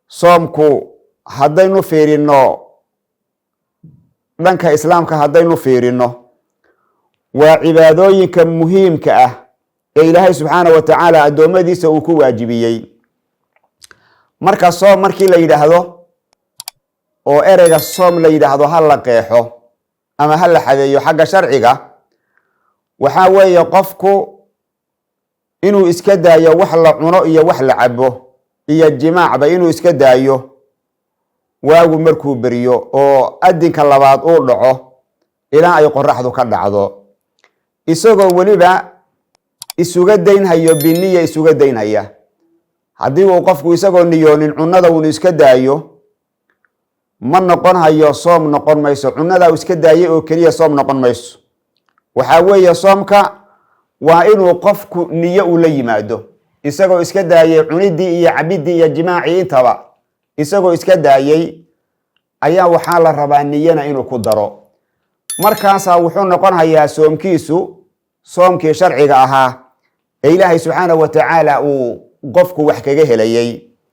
soomku haddaynu fiirino dhanka islaamka haddaynu fiirino waa cibaadooyinka muhiimka ah ee Ilaahay subxaanahu wa ta'ala adoomadiisa uu ku waajibiyay. marka soom markii la yiraahdo oo ereyga soom la yiraahdo hal la qeexo ama hal la xadeeyo xagga sharciga waxa weeye qofku inuu iska daayo wax la cuno iyo wax la cabo iyo jimaacba inuu iska daayo waagu markuu bariyo oo adinka labaad uu dhaco ilaa ay qorraxdu ka dhacdo isagoo waliba isuga daynhayo biniya isuga daynhaya. haddii uu qofku isagoo niyoonin cunada uu iska daayo ma noqon hayo soom noqon mayso, cunada uu iska daayay oo kaliya soom noqon mayso. waxa weeye soomka waa inuu qofku niyo u la yimaado isagoo iska daayay cunidii iyo cabidii iyo jimaaci intaba isagoo iska daayay ayaa waxa la rabaa niyana inuu ku daro. markaas wuxuu noqon hayaa soomkiisu soomkii sharciga ahaa ee Ilaahay subxaanahu wa ta'ala uu qofku wax kaga helayay.